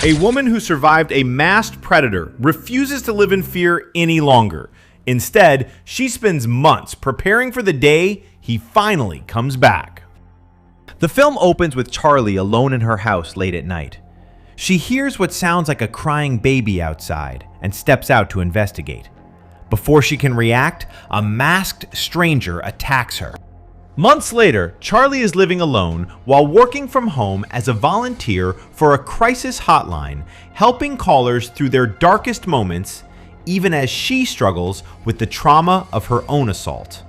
A woman who survived a masked predator refuses to live in fear any longer. Instead, she spends months preparing for the day he finally comes back. The film opens with Charlie alone in her house late at night. She hears what sounds like a crying baby outside and steps out to investigate. Before she can react, a masked stranger attacks her. Months later, Charlie is living alone while working from home as a volunteer for a crisis hotline, helping callers through their darkest moments, even as she struggles with the trauma of her own assault.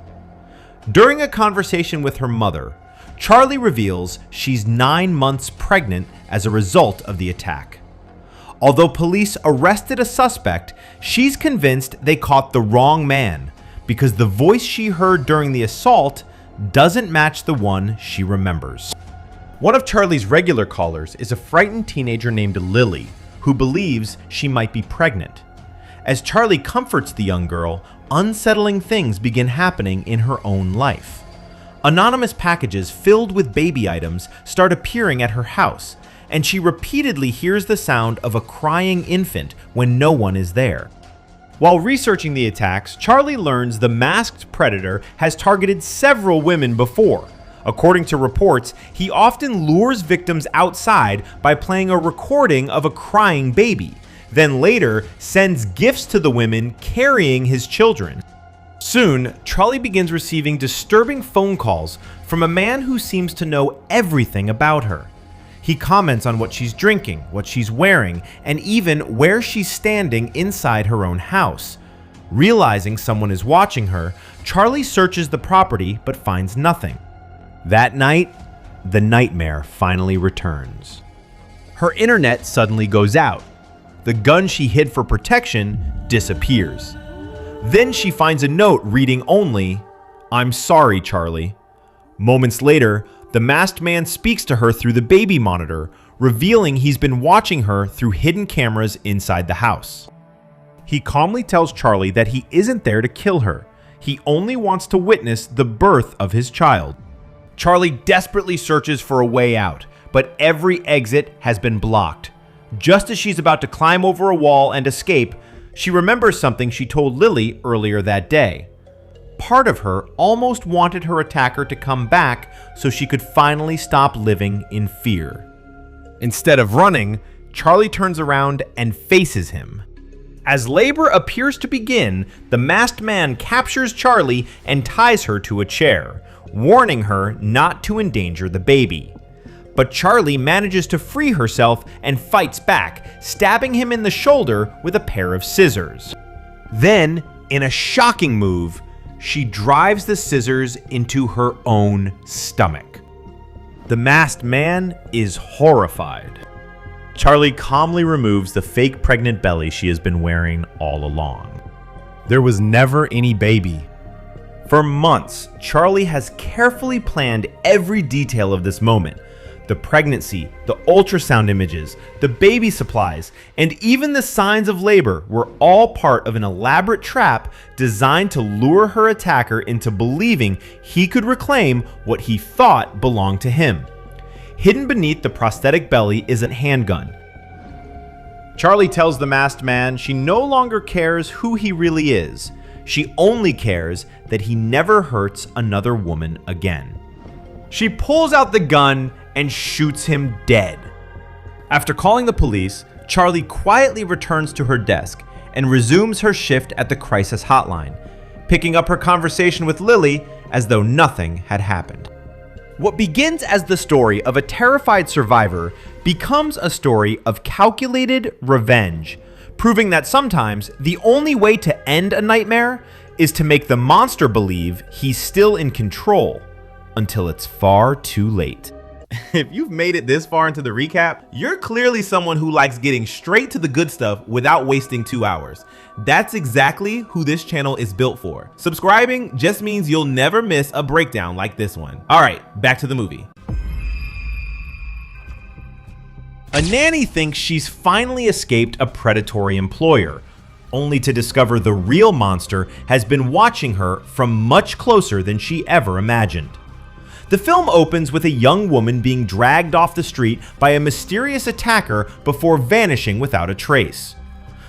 During a conversation with her mother, Charlie reveals she's 9 months pregnant as a result of the attack. Although police arrested a suspect, she's convinced they caught the wrong man because the voice she heard during the assault doesn't match the one she remembers. One of Charlie's regular callers is a frightened teenager named Lily, who believes she might be pregnant. As Charlie comforts the young girl, unsettling things begin happening in her own life. Anonymous packages filled with baby items start appearing at her house, and she repeatedly hears the sound of a crying infant when no one is there. While researching the attacks, Charlie learns the masked predator has targeted several women before. According to reports, he often lures victims outside by playing a recording of a crying baby, then later sends gifts to the women carrying his children. Soon, Charlie begins receiving disturbing phone calls from a man who seems to know everything about her. He comments on what she's drinking, what she's wearing, and even where she's standing inside her own house. Realizing someone is watching her, Charlie searches the property but finds nothing. That night, the nightmare finally returns. Her internet suddenly goes out. The gun she hid for protection disappears. Then she finds a note reading only, "I'm sorry, Charlie." Moments later, the masked man speaks to her through the baby monitor, revealing he's been watching her through hidden cameras inside the house. He calmly tells Charlie that he isn't there to kill her. He only wants to witness the birth of his child. Charlie desperately searches for a way out, but every exit has been blocked. Just as she's about to climb over a wall and escape, she remembers something she told Lily earlier that day. Part of her almost wanted her attacker to come back so she could finally stop living in fear. Instead of running, Charlie turns around and faces him. As labor appears to begin, the masked man captures Charlie and ties her to a chair, warning her not to endanger the baby. But Charlie manages to free herself and fights back, stabbing him in the shoulder with a pair of scissors. Then, in a shocking move, she drives the scissors into her own stomach. The masked man is horrified. Charlie calmly removes the fake pregnant belly she has been wearing all along. There was never any baby. For months, Charlie has carefully planned every detail of this moment. The pregnancy, the ultrasound images, the baby supplies, and even the signs of labor were all part of an elaborate trap designed to lure her attacker into believing he could reclaim what he thought belonged to him. Hidden beneath the prosthetic belly is a handgun. Charlie tells the masked man she no longer cares who he really is. She only cares that he never hurts another woman again. She pulls out the gun and shoots him dead. After calling the police, Charlie quietly returns to her desk and resumes her shift at the crisis hotline, picking up her conversation with Lily as though nothing had happened. What begins as the story of a terrified survivor becomes a story of calculated revenge, proving that sometimes the only way to end a nightmare is to make the monster believe he's still in control until it's far too late. If you've made it this far into the recap, you're clearly someone who likes getting straight to the good stuff without wasting 2 hours. That's exactly who this channel is built for. Subscribing just means you'll never miss a breakdown like this one. All right, back to the movie. A nanny thinks she's finally escaped a predatory employer, only to discover the real monster has been watching her from much closer than she ever imagined. The film opens with a young woman being dragged off the street by a mysterious attacker before vanishing without a trace.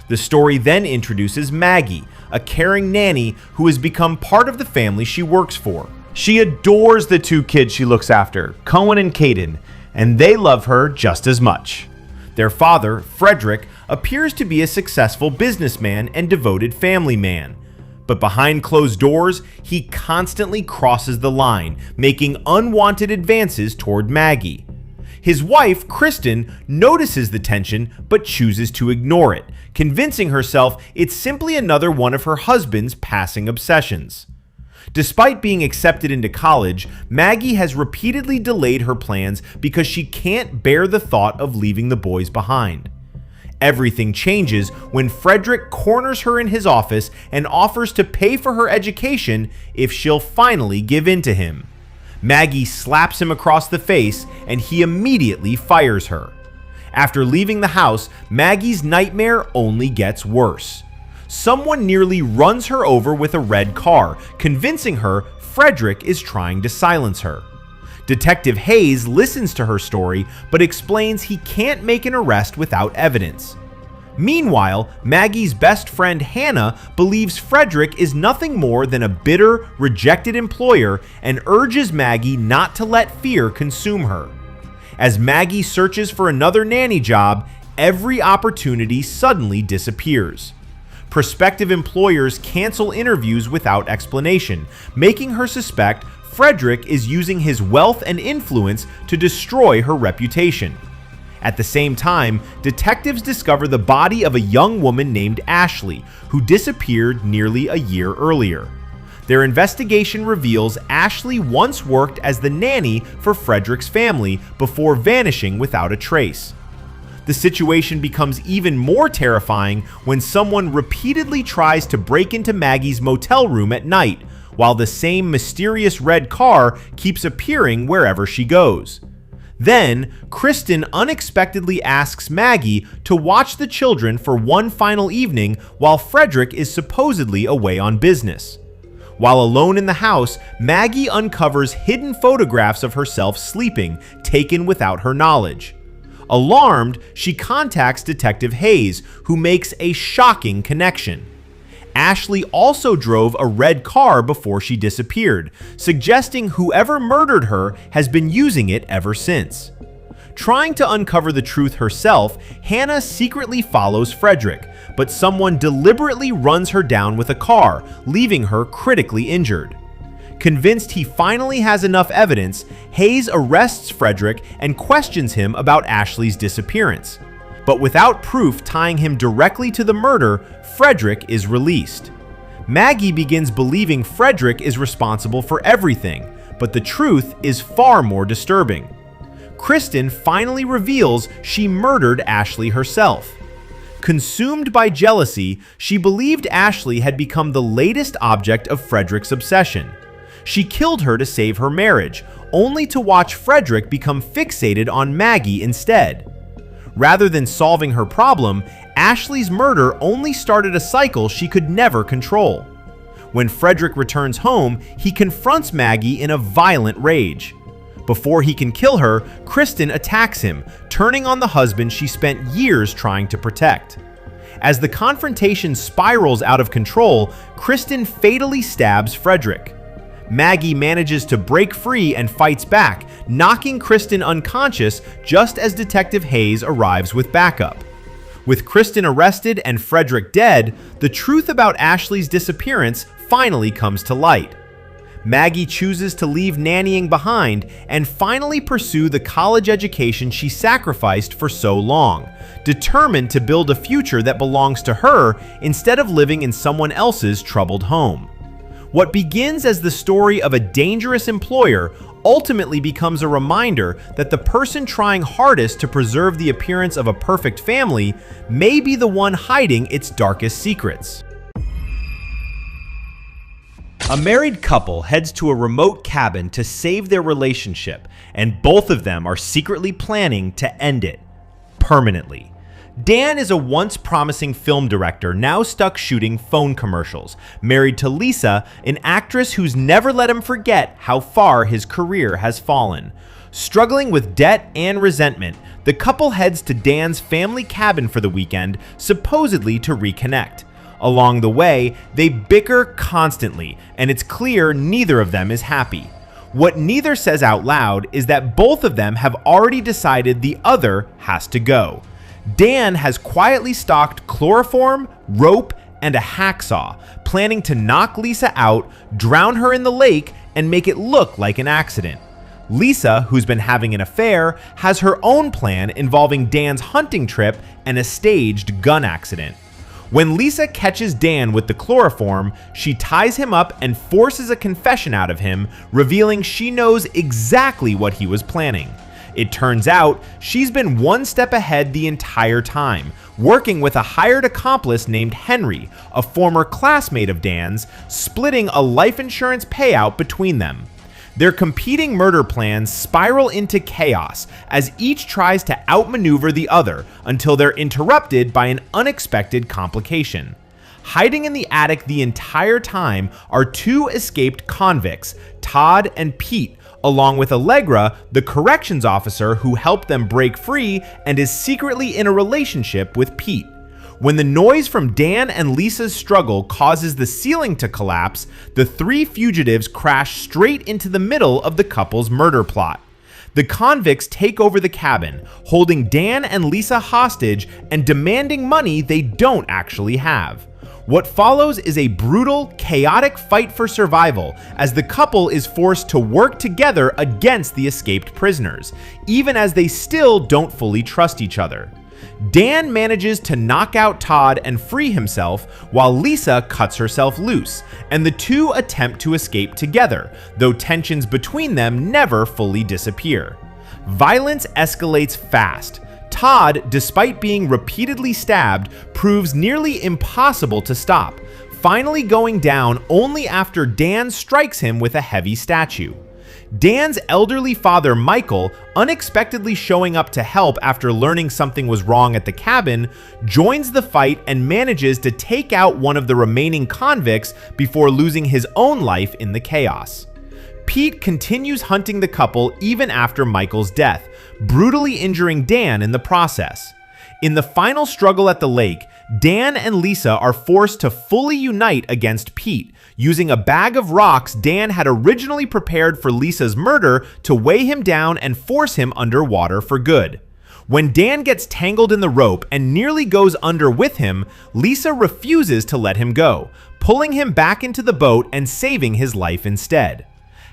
The story then introduces Maggie, a caring nanny who has become part of the family she works for. She adores the two kids she looks after, Cohen and Caden, and they love her just as much. Their father, Frederick, appears to be a successful businessman and devoted family man. But behind closed doors, he constantly crosses the line, making unwanted advances toward Maggie. His wife, Kristen, notices the tension but chooses to ignore it, convincing herself it's simply another one of her husband's passing obsessions. Despite being accepted into college, Maggie has repeatedly delayed her plans because she can't bear the thought of leaving the boys behind. Everything changes when Frederick corners her in his office and offers to pay for her education if she'll finally give in to him. Maggie slaps him across the face and he immediately fires her. After leaving the house, Maggie's nightmare only gets worse. Someone nearly runs her over with a red car, convincing her Frederick is trying to silence her. Detective Hayes listens to her story, but explains he can't make an arrest without evidence. Meanwhile, Maggie's best friend Hannah believes Frederick is nothing more than a bitter, rejected employer and urges Maggie not to let fear consume her. As Maggie searches for another nanny job, every opportunity suddenly disappears. Prospective employers cancel interviews without explanation, making her suspect Frederick is using his wealth and influence to destroy her reputation. At the same time, detectives discover the body of a young woman named Ashley, who disappeared nearly a year earlier. Their investigation reveals Ashley once worked as the nanny for Frederick's family before vanishing without a trace. The situation becomes even more terrifying when someone repeatedly tries to break into Maggie's motel room at night, while the same mysterious red car keeps appearing wherever she goes. Then, Kristen unexpectedly asks Maggie to watch the children for one final evening while Frederick is supposedly away on business. While alone in the house, Maggie uncovers hidden photographs of herself sleeping, taken without her knowledge. Alarmed, she contacts Detective Hayes, who makes a shocking connection. Ashley also drove a red car before she disappeared, suggesting whoever murdered her has been using it ever since. Trying to uncover the truth herself, Hannah secretly follows Frederick, but someone deliberately runs her down with a car, leaving her critically injured. Convinced he finally has enough evidence, Hayes arrests Frederick and questions him about Ashley's disappearance. But without proof tying him directly to the murder, Frederick is released. Maggie begins believing Frederick is responsible for everything, but the truth is far more disturbing. Kristen finally reveals she murdered Ashley herself. Consumed by jealousy, she believed Ashley had become the latest object of Frederick's obsession. She killed her to save her marriage, only to watch Frederick become fixated on Maggie instead. Rather than solving her problem, Ashley's murder only started a cycle she could never control. When Frederick returns home, he confronts Maggie in a violent rage. Before he can kill her, Kristen attacks him, turning on the husband she spent years trying to protect. As the confrontation spirals out of control, Kristen fatally stabs Frederick. Maggie manages to break free and fights back, knocking Kristen unconscious just as Detective Hayes arrives with backup. With Kristen arrested and Frederick dead, the truth about Ashley's disappearance finally comes to light. Maggie chooses to leave nannying behind and finally pursue the college education she sacrificed for so long, determined to build a future that belongs to her instead of living in someone else's troubled home. What begins as the story of a dangerous employer ultimately becomes a reminder that the person trying hardest to preserve the appearance of a perfect family may be the one hiding its darkest secrets. A married couple heads to a remote cabin to save their relationship, and both of them are secretly planning to end it permanently. Dan is a once promising film director now stuck shooting phone commercials, married to Lisa, an actress who's never let him forget how far his career has fallen. Struggling with debt and resentment, the couple heads to Dan's family cabin for the weekend, supposedly to reconnect. Along the way, they bicker constantly, and it's clear neither of them is happy. What neither says out loud is that both of them have already decided the other has to go. Dan has quietly stocked chloroform, rope, and a hacksaw, planning to knock Lisa out, drown her in the lake, and make it look like an accident. Lisa, who's been having an affair, has her own plan involving Dan's hunting trip and a staged gun accident. When Lisa catches Dan with the chloroform, she ties him up and forces a confession out of him, revealing she knows exactly what he was planning. It turns out she's been one step ahead the entire time, working with a hired accomplice named Henry, a former classmate of Dan's, splitting a life insurance payout between them. Their competing murder plans spiral into chaos as each tries to outmaneuver the other until they're interrupted by an unexpected complication. Hiding in the attic the entire time are two escaped convicts, Todd and Pete, along with Allegra, the corrections officer who helped them break free and is secretly in a relationship with Pete. When the noise from Dan and Lisa's struggle causes the ceiling to collapse, the three fugitives crash straight into the middle of the couple's murder plot. The convicts take over the cabin, holding Dan and Lisa hostage and demanding money they don't actually have. What follows is a brutal, chaotic fight for survival as the couple is forced to work together against the escaped prisoners, even as they still don't fully trust each other. Dan manages to knock out Todd and free himself, while Lisa cuts herself loose, and the two attempt to escape together, though tensions between them never fully disappear. Violence escalates fast. Todd, despite being repeatedly stabbed, proves nearly impossible to stop, finally going down only after Dan strikes him with a heavy statue. Dan's elderly father, Michael, unexpectedly showing up to help after learning something was wrong at the cabin, joins the fight and manages to take out one of the remaining convicts before losing his own life in the chaos. Pete continues hunting the couple even after Michael's death, brutally injuring Dan in the process. In the final struggle at the lake, Dan and Lisa are forced to fully unite against Pete, using a bag of rocks Dan had originally prepared for Lisa's murder to weigh him down and force him underwater for good. When Dan gets tangled in the rope and nearly goes under with him, Lisa refuses to let him go, pulling him back into the boat and saving his life instead.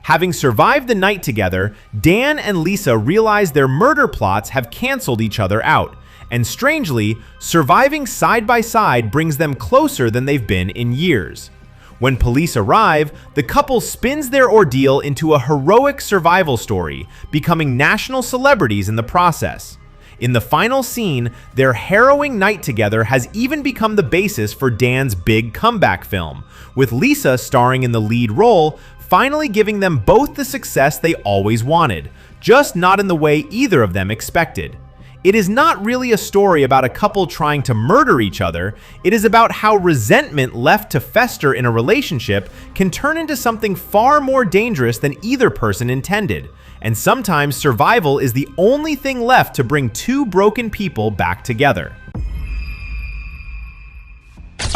Having survived the night together, Dan and Lisa realize their murder plots have canceled each other out, and strangely, surviving side by side brings them closer than they've been in years. When police arrive, the couple spins their ordeal into a heroic survival story, becoming national celebrities in the process. In the final scene, their harrowing night together has even become the basis for Dan's big comeback film, with Lisa starring in the lead role, finally giving them both the success they always wanted, just not in the way either of them expected. It is not really a story about a couple trying to murder each other. It is about how resentment left to fester in a relationship can turn into something far more dangerous than either person intended. And sometimes survival is the only thing left to bring two broken people back together.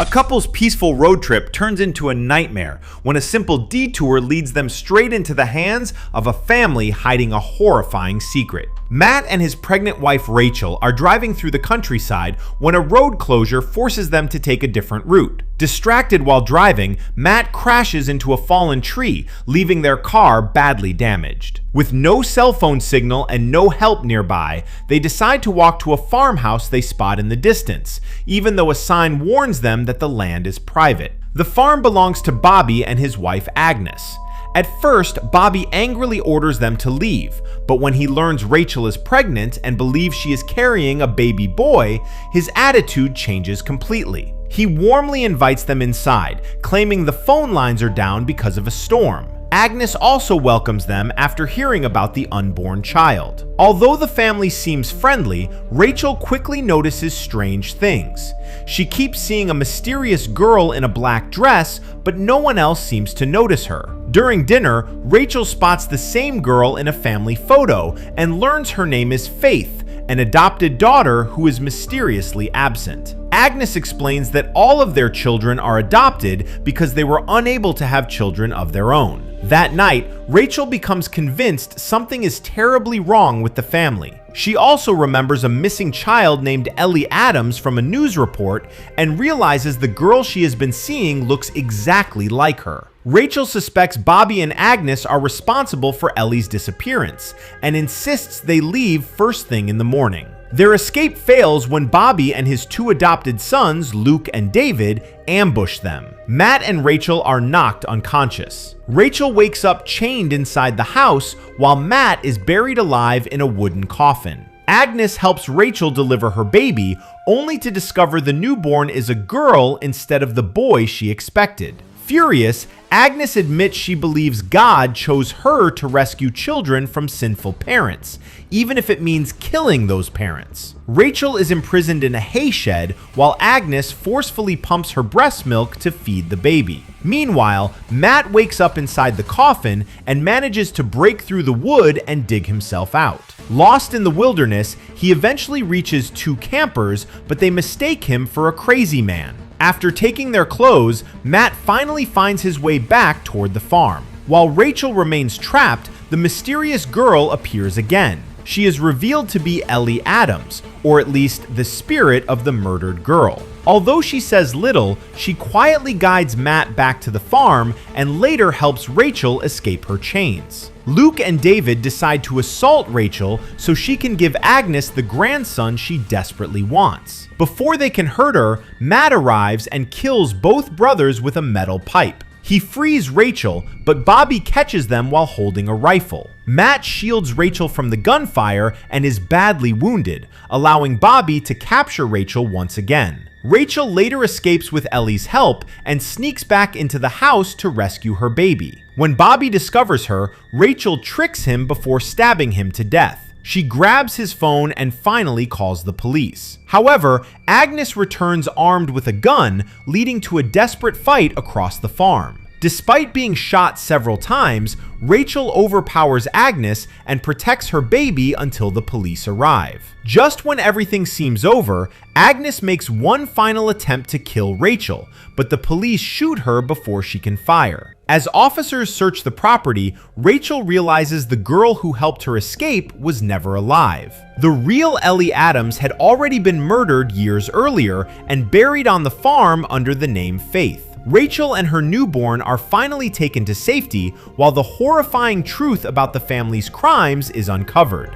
A couple's peaceful road trip turns into a nightmare when a simple detour leads them straight into the hands of a family hiding a horrifying secret. Matt and his pregnant wife Rachel are driving through the countryside when a road closure forces them to take a different route. Distracted while driving, Matt crashes into a fallen tree, leaving their car badly damaged. With no cell phone signal and no help nearby, they decide to walk to a farmhouse they spot in the distance, even though a sign warns them that the land is private. The farm belongs to Bobby and his wife Agnes. At first, Bobby angrily orders them to leave, but when he learns Rachel is pregnant and believes she is carrying a baby boy, his attitude changes completely. He warmly invites them inside, claiming the phone lines are down because of a storm. Agnes also welcomes them after hearing about the unborn child. Although the family seems friendly, Rachel quickly notices strange things. She keeps seeing a mysterious girl in a black dress, but no one else seems to notice her. During dinner, Rachel spots the same girl in a family photo and learns her name is Faith, an adopted daughter who is mysteriously absent. Agnes explains that all of their children are adopted because they were unable to have children of their own. That night, Rachel becomes convinced something is terribly wrong with the family. She also remembers a missing child named Ellie Adams from a news report and realizes the girl she has been seeing looks exactly like her. Rachel suspects Bobby and Agnes are responsible for Ellie's disappearance and insists they leave first thing in the morning. Their escape fails when Bobby and his two adopted sons, Luke and David, ambush them. Matt and Rachel are knocked unconscious. Rachel wakes up chained inside the house while Matt is buried alive in a wooden coffin. Agnes helps Rachel deliver her baby, only to discover the newborn is a girl instead of the boy she expected. Furious, Agnes admits she believes God chose her to rescue children from sinful parents, even if it means killing those parents. Rachel is imprisoned in a hay shed while Agnes forcefully pumps her breast milk to feed the baby. Meanwhile, Matt wakes up inside the coffin and manages to break through the wood and dig himself out. Lost in the wilderness, he eventually reaches two campers, but they mistake him for a crazy man. After taking their clothes, Matt finally finds his way back toward the farm. While Rachel remains trapped, the mysterious girl appears again. She is revealed to be Ellie Adams, or at least the spirit of the murdered girl. Although she says little, she quietly guides Matt back to the farm and later helps Rachel escape her chains. Luke and David decide to assault Rachel so she can give Agnes the grandson she desperately wants. Before they can hurt her, Matt arrives and kills both brothers with a metal pipe. He frees Rachel, but Bobby catches them while holding a rifle. Matt shields Rachel from the gunfire and is badly wounded, allowing Bobby to capture Rachel once again. Rachel later escapes with Ellie's help and sneaks back into the house to rescue her baby. When Bobby discovers her, Rachel tricks him before stabbing him to death. She grabs his phone and finally calls the police. However, Agnes returns armed with a gun, leading to a desperate fight across the farm. Despite being shot several times, Rachel overpowers Agnes and protects her baby until the police arrive. Just when everything seems over, Agnes makes one final attempt to kill Rachel, but the police shoot her before she can fire. As officers search the property, Rachel realizes the girl who helped her escape was never alive. The real Ellie Adams had already been murdered years earlier and buried on the farm under the name Faith. Rachel and her newborn are finally taken to safety while the horrifying truth about the family's crimes is uncovered.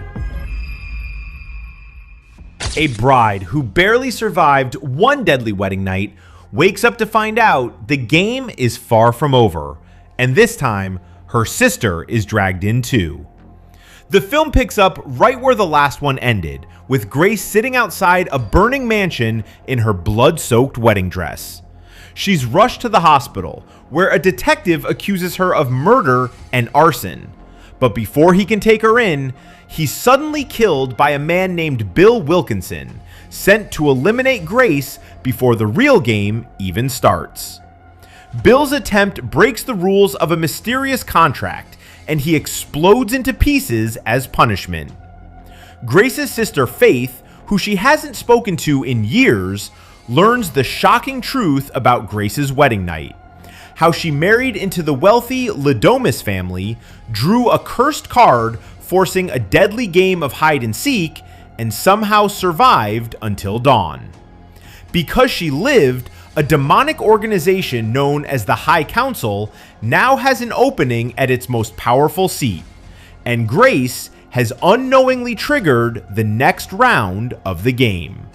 A bride who barely survived one deadly wedding night wakes up to find out the game is far from over, and this time, her sister is dragged in too. The film picks up right where the last one ended, with Grace sitting outside a burning mansion in her blood-soaked wedding dress. She's rushed to the hospital, where a detective accuses her of murder and arson. But before he can take her in, he's suddenly killed by a man named Bill Wilkinson, sent to eliminate Grace before the real game even starts. Bill's attempt breaks the rules of a mysterious contract, and he explodes into pieces as punishment. Grace's sister Faith, who she hasn't spoken to in years, learns the shocking truth about Grace's wedding night. How she married into the wealthy Ladomas family, drew a cursed card forcing a deadly game of hide and seek, and somehow survived until dawn. Because she lived, a demonic organization known as the High Council now has an opening at its most powerful seat, and Grace has unknowingly triggered the next round of the game.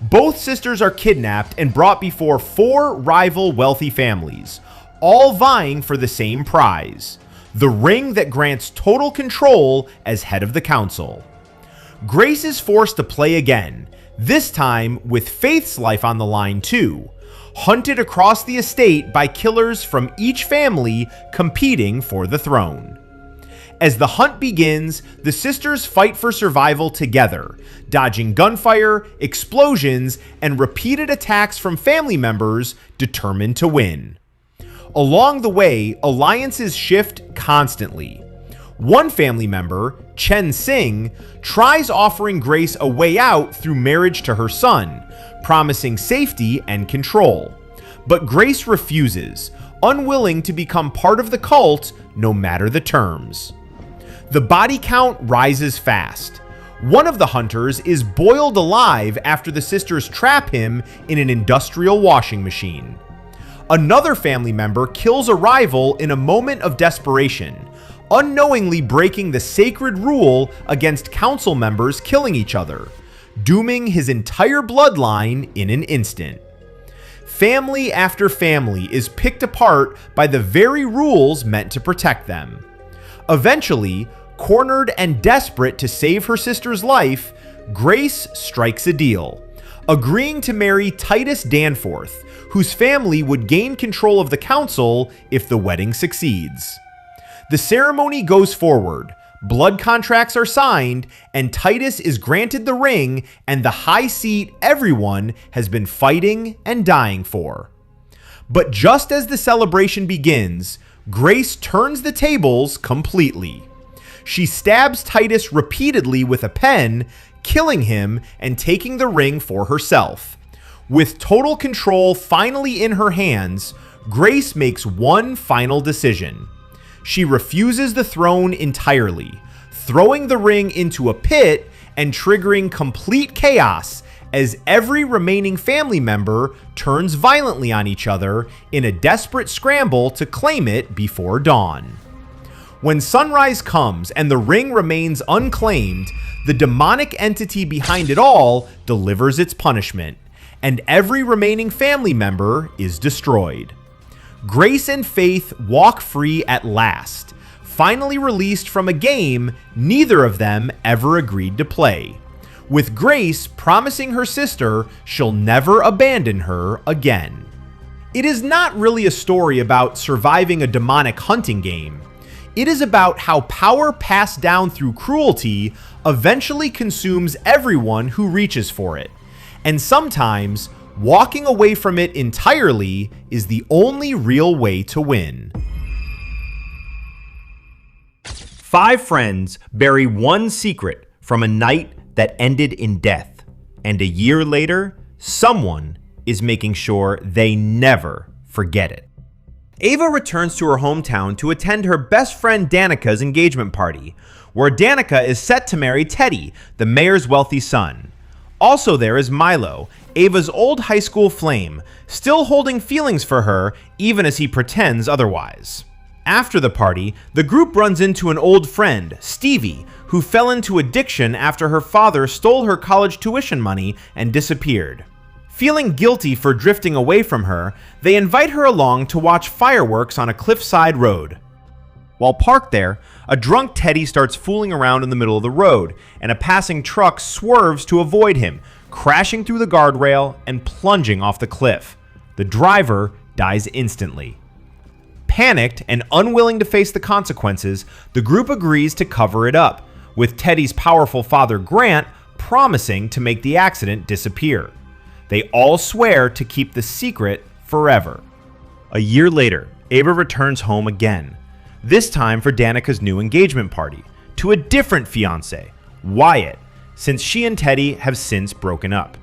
Both sisters are kidnapped and brought before 4 rival wealthy families, all vying for the same prize, the ring that grants total control as head of the council. Grace is forced to play again, this time with Faith's life on the line too. hunted across the estate by killers from each family competing for the throne. As the hunt begins, the sisters fight for survival together, dodging gunfire, explosions, and repeated attacks from family members determined to win. Along the way, alliances shift constantly. One family member, Chen Sing, tries offering Grace a way out through marriage to her son, promising safety and control. But Grace refuses, unwilling to become part of the cult no matter the terms. The body count rises fast. One of the hunters is boiled alive after the sisters trap him in an industrial washing machine. Another family member kills a rival in a moment of desperation, unknowingly breaking the sacred rule against council members killing each other, dooming his entire bloodline in an instant. Family after family is picked apart by the very rules meant to protect them. Eventually, cornered and desperate to save her sister's life, Grace strikes a deal, agreeing to marry Titus Danforth, whose family would gain control of the council if the wedding succeeds. The ceremony goes forward, blood contracts are signed, and Titus is granted the ring and the high seat everyone has been fighting and dying for. But just as the celebration begins, Grace turns the tables completely. She stabs Titus repeatedly with a pen, killing him and taking the ring for herself. With total control finally in her hands, Grace makes one final decision. She refuses the throne entirely, throwing the ring into a pit and triggering complete chaos as every remaining family member turns violently on each other in a desperate scramble to claim it before dawn. When sunrise comes and the ring remains unclaimed, the demonic entity behind it all delivers its punishment, and every remaining family member is destroyed. Grace and Faith walk free at last, finally released from a game neither of them ever agreed to play, with Grace promising her sister she'll never abandon her again. It is not really a story about surviving a demonic hunting game. It is about how power passed down through cruelty eventually consumes everyone who reaches for it, and sometimes walking away from it entirely is the only real way to win. 5 friends bury one secret from a night that ended in death, and a year later, someone is making sure they never forget it. Ava returns to her hometown to attend her best friend Danica's engagement party, where Danica is set to marry Teddy, the mayor's wealthy son. Also there is Milo, Ava's old high school flame, still holding feelings for her even as he pretends otherwise. After the party, the group runs into an old friend, Stevie, who fell into addiction after her father stole her college tuition money and disappeared. Feeling guilty for drifting away from her, they invite her along to watch fireworks on a cliffside road. While parked there, a drunk Teddy starts fooling around in the middle of the road, and a passing truck swerves to avoid him, crashing through the guardrail and plunging off the cliff. The driver dies instantly. Panicked and unwilling to face the consequences, the group agrees to cover it up, with Teddy's powerful father Grant promising to make the accident disappear. They all swear to keep the secret forever. A year later, Ava returns home again, this time for Danica's new engagement party, to a different fiancé, Wyatt, since she and Teddy have since broken up.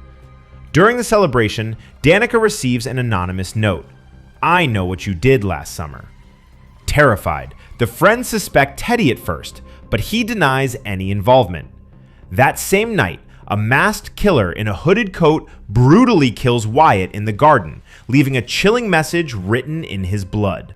During the celebration, Danica receives an anonymous note. "I know what you did last summer." Terrified, the friends suspect Teddy at first, but he denies any involvement. That same night, a masked killer in a hooded coat brutally kills Wyatt in the garden, leaving a chilling message written in his blood.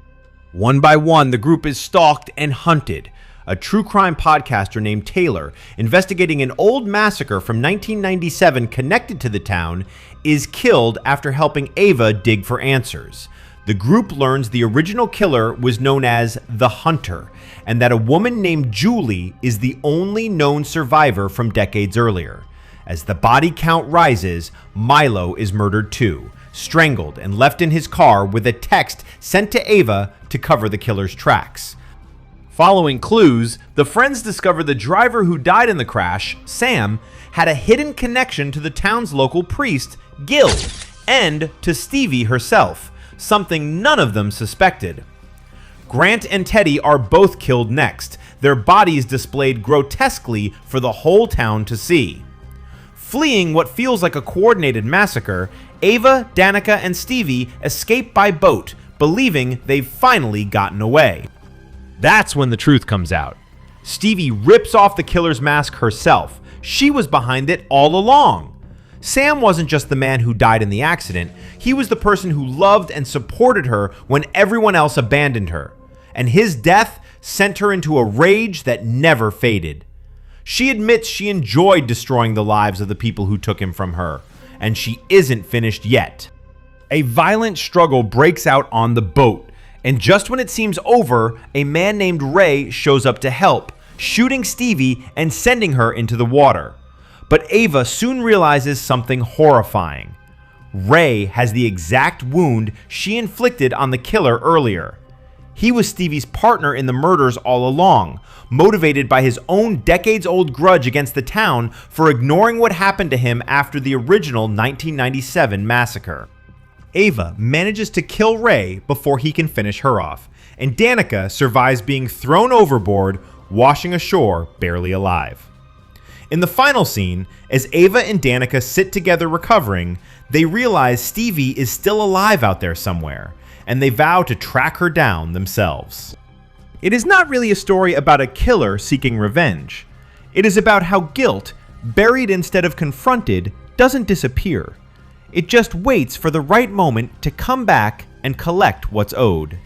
One by one, the group is stalked and hunted. A true crime podcaster named Taylor, investigating an old massacre from 1997 connected to the town, is killed after helping Ava dig for answers. The group learns the original killer was known as the Hunter, and that a woman named Julie is the only known survivor from decades earlier. As the body count rises, Milo is murdered too, strangled and left in his car with a text sent to Ava to cover the killer's tracks. Following clues, the friends discover the driver who died in the crash, Sam, had a hidden connection to the town's local priest, Gil, and to Stevie herself, something none of them suspected. Grant and Teddy are both killed next, their bodies displayed grotesquely for the whole town to see. Fleeing what feels like a coordinated massacre, Ava, Danica, and Stevie escape by boat, believing they've finally gotten away. That's when the truth comes out. Stevie rips off the killer's mask herself. She was behind it all along. Sam wasn't just the man who died in the accident, he was the person who loved and supported her when everyone else abandoned her. And his death sent her into a rage that never faded. She admits she enjoyed destroying the lives of the people who took him from her, and she isn't finished yet. A violent struggle breaks out on the boat, and just when it seems over, a man named Ray shows up to help, shooting Stevie and sending her into the water. But Ava soon realizes something horrifying. Ray has the exact wound she inflicted on the killer earlier. He was Stevie's partner in the murders all along, motivated by his own decades-old grudge against the town for ignoring what happened to him after the original 1997 massacre. Ava manages to kill Ray before he can finish her off, and Danica survives being thrown overboard, washing ashore barely alive. In the final scene, as Ava and Danica sit together recovering, they realize Stevie is still alive out there somewhere, and they vow to track her down themselves. It is not really a story about a killer seeking revenge. It is about how guilt, buried instead of confronted, doesn't disappear. It just waits for the right moment to come back and collect what's owed.